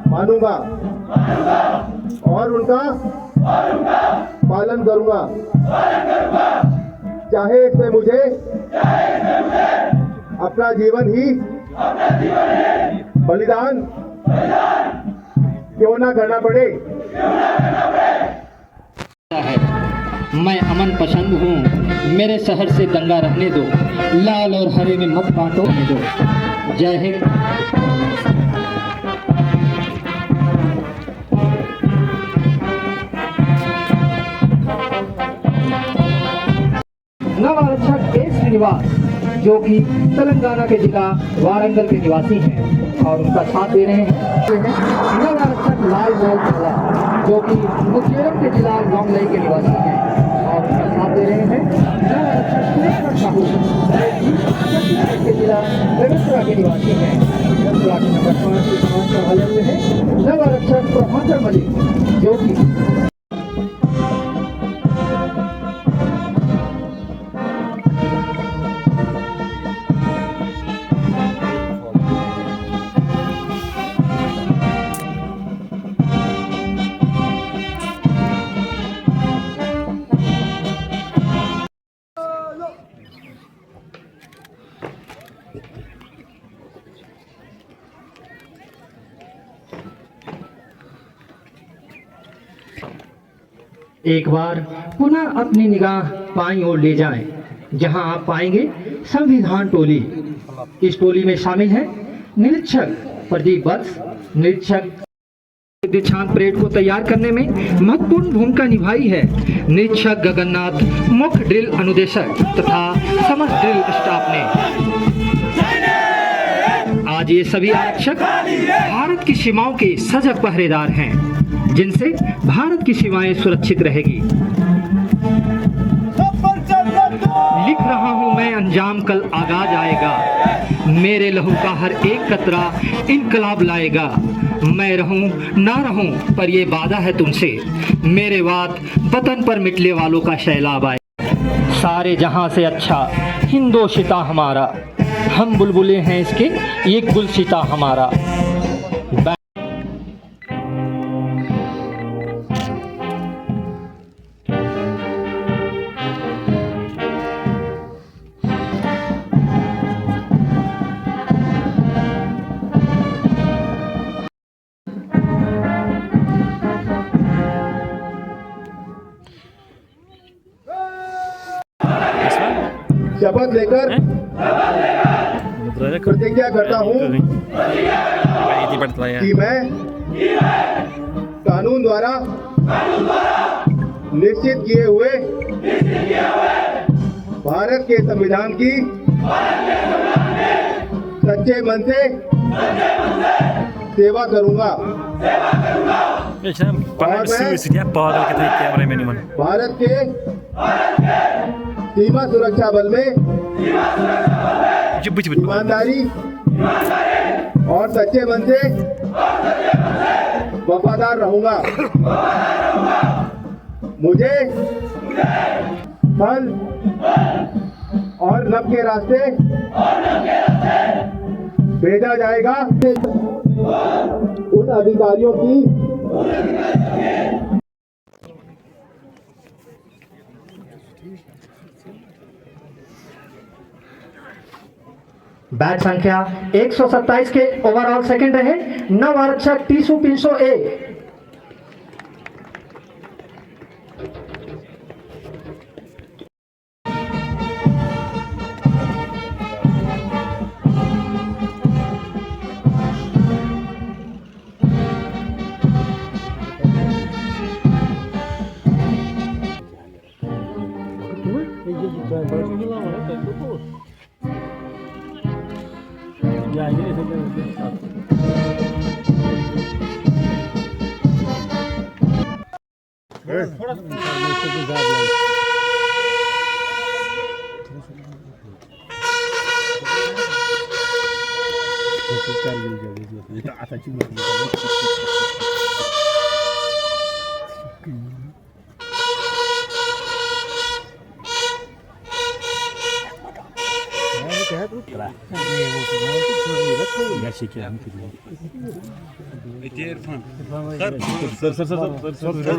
मानूंगा और उनका पालन करूंगा, चाहे इसमें मुझे अपना जीवन ही बलिदान क्यों ना करना पड़े। मैं अमन पसंद हूँ, मेरे शहर से दंगा रहने दो, लाल और हरे में मत बांटो दो। जय हिंद। नव आरक्षक ए श्रीनिवास जो कि तेलंगाना के जिला वारंगल के निवासी हैं और उनका साथ दे रहे हैं। नव आरक्षक लाल गोल झाला जो कि मुकेरम के जिला लौंगलई के निवासी हैं और उनका साथ दे रहे हैं। नव आरक्षक कृष्ण साहू के जिला बेगूसराय के निवासी हैं, बेगूसराय के नंबर 5 समाज संभाले हुए हैं। नव आरक्षक प्रभाकर मलिक जो कि एक बार पुनः अपनी निगाह बाईं ओर ले जाएं, जहां आप पाएंगे संविधान टोली। इस टोली में शामिल है निरीक्षक प्रदीप वत्स। निरीक्षक दीक्षांत परेड को तैयार करने में महत्वपूर्ण भूमिका निभाई है। निरीक्षक गगननाथ मुख्य ड्रिल अनुदेशक तथा समस्त ड्रिल स्टाफ ने। आज ये सभी आरक्षक भारत की सीमाओं के सजग पहरेदार हैं, जिनसे भारत की सीमाएं सुरक्षित रहेगी। लिख रहा हूं मैं अंजाम कल आगाज आएगा, मेरे लहू का हर एक कतरा इनकलाब लाएगा। मैं रहूं ना रहूं पर ये वादा है तुमसे, मेरे वाद वतन पर मिटने वालों का सैलाब आए। सारे जहां से अच्छा हिंदोशिता हमारा, हम बुलबुले हैं इसके ये गुलशिता हमारा। शपथ लेकर प्रतिज्ञा करता हूँ कि मैं कानून द्वारा निश्चित किए हुए भारत के संविधान की सच्चे मन से सेवा करूँगा और मैं भारत के सीमा सुरक्षा बल में ईमानदारी और सच्चे मन से वफादार रहूंगा। मुझे फल और नब के रास्ते भेजा जाएगा। उन अधिकारियों की बैच संख्या 127 के ओवरऑल सेकंड रहे नव आरक्षक टीसू पिंसो ए। थोड़ा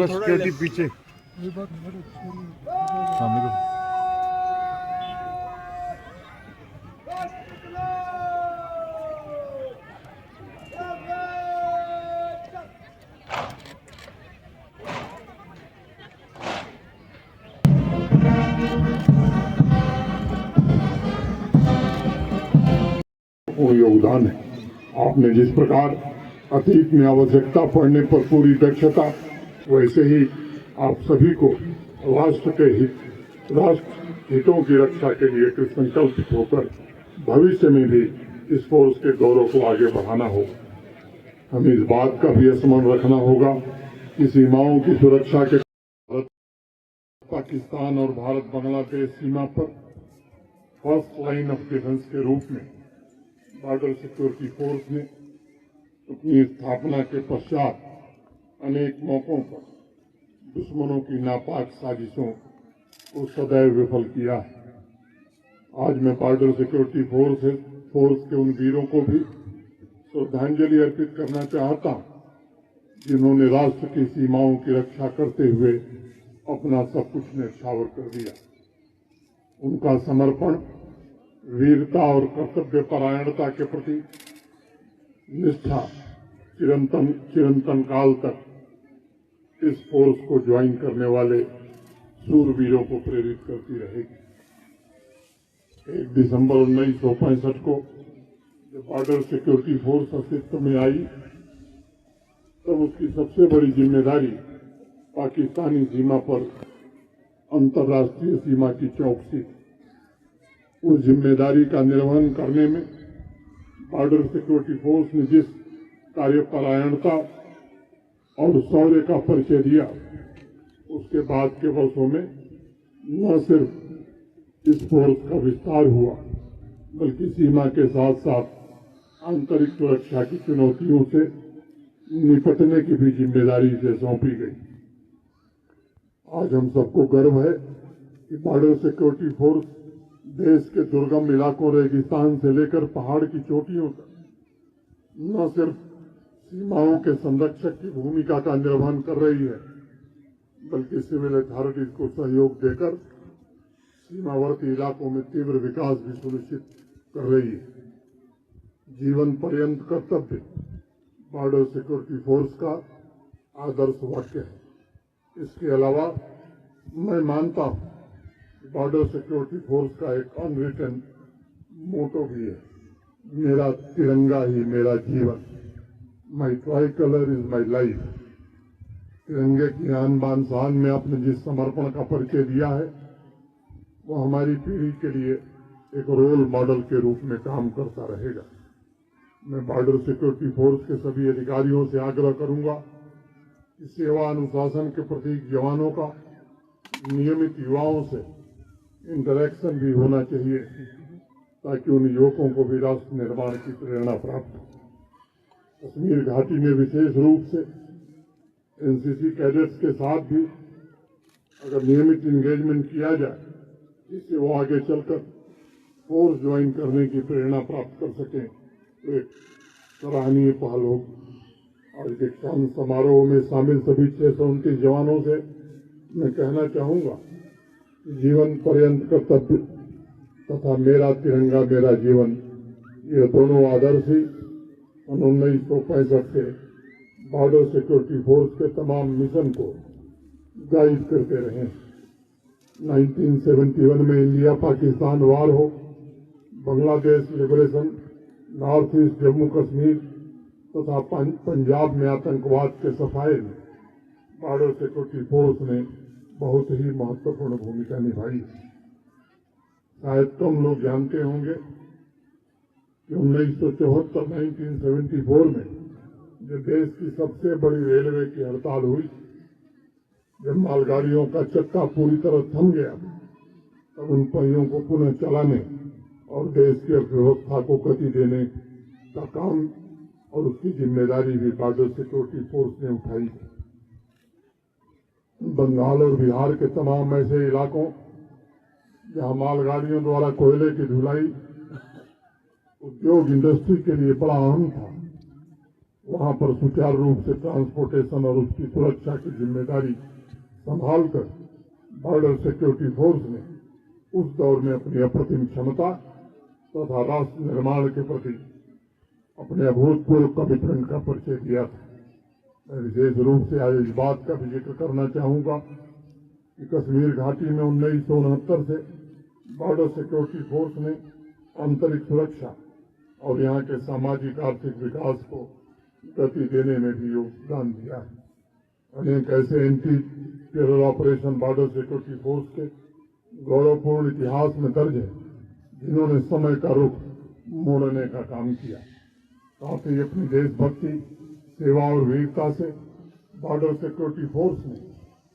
सिक्योरिटी पीछे। वो योगदान है। आपने जिस प्रकार अतीत में आवश्यकता पड़ने पर पूरी दक्षता, वैसे ही आप सभी को राष्ट्र हितों की रक्षा के लिए कृतसंकल्पित होकर भविष्य में भी इस फोर्स के गौरव को आगे बढ़ाना होगा। हमें इस बात का भी स्मरण रखना होगा कि सीमाओं की सुरक्षा के पाकिस्तान और भारत बांग्लादेश सीमा पर फर्स्ट लाइन ऑफ डिफेंस के रूप में बॉर्डर सिक्योरिटी फोर्स ने अपनी स्थापना के पश्चात अनेक मौकों पर दुश्मनों की नापाक साजिशों को सदैव विफल किया है। आज मैं बॉर्डर सिक्योरिटी फोर्स के उन वीरों को भी श्रद्धांजलि अर्पित करना चाहता हूं जिन्होंने राष्ट्र की सीमाओं की रक्षा करते हुए अपना सब कुछ न्यौछावर कर दिया। उनका समर्पण, वीरता और कर्तव्य परायणता के प्रति निष्ठा चिरंतन काल तक इस फोर्स को ज्वाइन करने वाले शूरवीरों को प्रेरित करती रहेगी। 1 दिसंबर 1965 को जब बॉर्डर सिक्योरिटी फोर्स अस्तित्व में आई, तब उसकी सबसे बड़ी जिम्मेदारी पाकिस्तानी सीमा पर अंतर्राष्ट्रीय सीमा की चौकसी थी। उस जिम्मेदारी का निर्वहन करने में बॉर्डर सिक्योरिटी फोर्स ने जिस कार्यपरायणता और शौर्य का परिचय दिया, उसके बाद के वर्षों में न सिर्फ इस फोर्स का विस्तार हुआ, बल्कि सीमा के साथ साथ आंतरिक सुरक्षा की चुनौतियों से निपटने की भी जिम्मेदारी इसे सौंपी गई। आज हम सबको गर्व है कि बॉर्डर सिक्योरिटी फोर्स देश के दुर्गम इलाकों, रेगिस्तान से लेकर पहाड़ की चोटियों तक न सिर्फ सीमाओं के संरक्षक की भूमिका का निर्वहन कर रही है, बल्कि सिविल अथॉरिटीज को सहयोग देकर सीमावर्ती इलाकों में तीव्र विकास भी सुनिश्चित कर रही है। जीवन पर्यंत कर्तव्य बॉर्डर सिक्योरिटी फोर्स का आदर्श वाक्य है। इसके अलावा मैं मानता हूं कि बॉर्डर सिक्योरिटी फोर्स का एक अनरिटन मोटो भी है, मेरा तिरंगा ही मेरा जीवन। My tricolour is my life. तिरंगे की आन बान शान में आपने जिस समर्पण का परिचय दिया है, वो हमारी पीढ़ी के लिए एक रोल मॉडल के रूप में काम करता रहेगा। मैं बॉर्डर सिक्योरिटी फोर्स के सभी अधिकारियों से आग्रह करूंगा कि सेवा अनुशासन के प्रतीक जवानों का नियमित युवाओं से इंटरेक्शन भी होना चाहिए, ताकि उन युवकों को भी राष्ट्र निर्माण की प्रेरणा प्राप्त हो। कश्मीर घाटी में विशेष रूप से एनसीसी कैडेट्स के साथ भी अगर नियमित इंगेजमेंट किया जाए, जिससे वो आगे चलकर फोर्स ज्वाइन करने की प्रेरणा प्राप्त कर सकें, तो एक सराहनीय पहल होगी। आज दीक्षांत समारोह में शामिल सभी 629 जवानों से मैं कहना चाहूंगा कि जीवन पर्यंत कर्तव्य तथा मेरा तिरंगा मेरा जीवन, ये दोनों आदर्श ही 1965 से बॉर्डर सिक्योरिटी फोर्स के तमाम मिशन को गाइड करते रहे। 1971 में इंडिया पाकिस्तान वार हो, Bangladesh liberation, north east Jammu Kashmir तथा पंजाब में आतंकवाद के सफाए में बॉर्डर सिक्योरिटी फोर्स ने बहुत ही महत्वपूर्ण भूमिका निभाई। शायद कम लोग जानते होंगे कि 1974 में जब देश की सबसे बड़ी रेलवे की हड़ताल हुई, जब मालगाड़ियों का चक्का पूरी तरह थम गया, तब उन पहियों को पुनः चलाने और देश की अर्थव्यवस्था को गति देने का काम और उसकी जिम्मेदारी भी बॉर्डर सिक्योरिटी फोर्स ने उठाई। बंगाल और बिहार के तमाम ऐसे इलाकों जहां मालगाड़ियों द्वारा कोयले की ढुलाई उद्योग इंडस्ट्री के लिए बड़ा अहम था, वहां पर सुचारू रूप से ट्रांसपोर्टेशन और उसकी सुरक्षा की जिम्मेदारी संभालकर बॉर्डर सिक्योरिटी फोर्स ने उस दौर में अपनी अप्रतिम क्षमता तथा राष्ट्र निर्माण के प्रति अपने अभूतपूर्व कमिटमेंट का परिचय दिया था। मैं विशेष रूप से आज इस बात का भी जिक्र करना चाहूंगा कि कश्मीर घाटी में 1969 से बॉर्डर सिक्योरिटी फोर्स ने आंतरिक सुरक्षा और यहाँ के सामाजिक आर्थिक विकास को गति देने में भी योगदान दिया है। अनेक ऐसे anti terror operation border security force के गौरवपूर्ण इतिहास में दर्ज है, जिन्होंने समय का रुख मोड़ने का काम किया। साथ ही अपनी देशभक्ति, सेवा और वीरता से बॉर्डर सिक्योरिटी फोर्स ने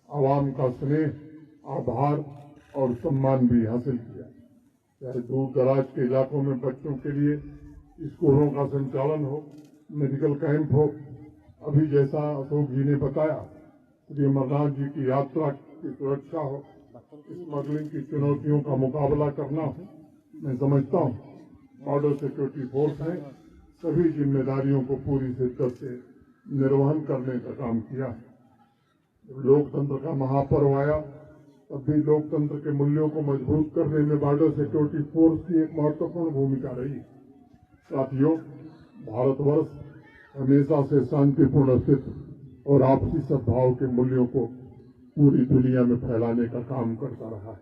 आवाम का स्नेह, आभार और सम्मान भी हासिल किया। चाहे दूर दराज के इलाकों में बच्चों के लिए स्कूलों का संचालन हो, मेडिकल कैंप हो, अभी जैसा अशोक जी ने बताया, श्री अमरनाथ जी की यात्रा की सुरक्षा हो, स्मगलिंग की चुनौतियों का मुकाबला करना हो, मैं समझता हूँ बॉर्डर सिक्योरिटी फोर्स ने सभी जिम्मेदारियों को पूरी शिद्दत से निर्वहन करने का काम किया है। जब लोकतंत्र का महापर्व आया, तब भी लोकतंत्र के मूल्यों को मजबूत करने में बॉर्डर सिक्योरिटी फोर्स की एक महत्वपूर्ण भूमिका रही। साथियों, भारतवर्ष हमेशा से शांतिपूर्ण अस्तित्व और आपसी सद्भाव के मूल्यों को पूरी दुनिया में फैलाने का काम करता रहा है।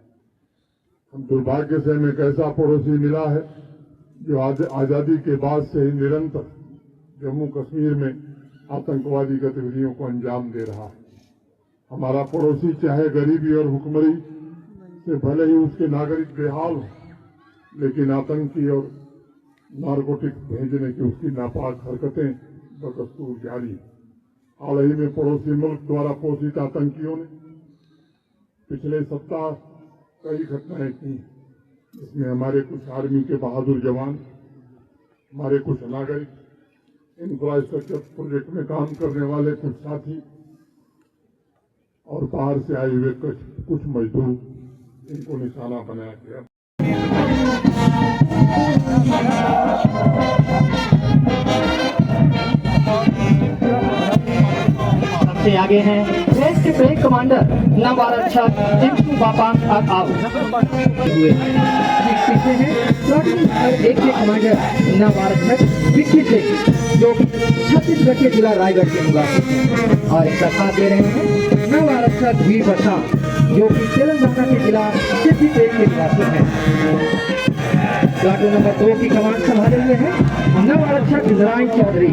हम दुर्भाग्य से हमें एक ऐसा पड़ोसी मिला है जो आजादी के बाद से ही निरंतर जम्मू कश्मीर में आतंकवादी गतिविधियों को अंजाम दे रहा है। हमारा पड़ोसी चाहे गरीबी और भुखमरी से भले ही उसके नागरिक बेहाल हो, लेकिन आतंकी और नारकोटिक भेजने की उसकी नापाक हरकतें बदस्तूर जारी है। हाल ही में पड़ोसी मुल्क द्वारा पोषित आतंकियों ने पिछले सप्ताह कई घटनाएं की, जिसमें हमारे कुछ आर्मी के बहादुर जवान, हमारे कुछ नागरिक, इंफ्रास्ट्रक्चर प्रोजेक्ट में काम करने वाले कुछ साथी और बाहर से आए हुए कुछ मजदूर, इनको निशाना बनाया गया। सबसे आगे हैं देश के ब्रिगेड कमांडर नवआरक्षक टिंकू बापा हुए। पीछे हैं प्लाटून नंबर 1 के कमांडर नवआरक्षक विक्की सिंह, जो छत्तीसगढ़ के जिला रायगढ़ के निवासी हैं, और इनका साथ दे रहे हैं नवआरक्षक वीर प्रशांत, जो कि तेलंगाना के जिला सिद्दीपेट के निवासी हैं। प्लाटून नंबर 2 की कमान संभाले हुए हैं नवआरक्षक नारायण चौधरी,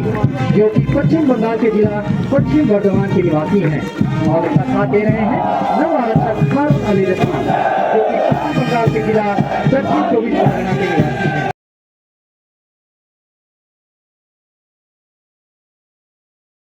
जो कि पश्चिम बंगाल के जिला पश्चिम बर्धमान के निवासी हैं, और इनका साथ दे रहे हैं नवआरक्षक खास अली रस्मा, जो कि पश्चिम बंगाल के जिला दक्षिण 24 परगना के निवासी हैं।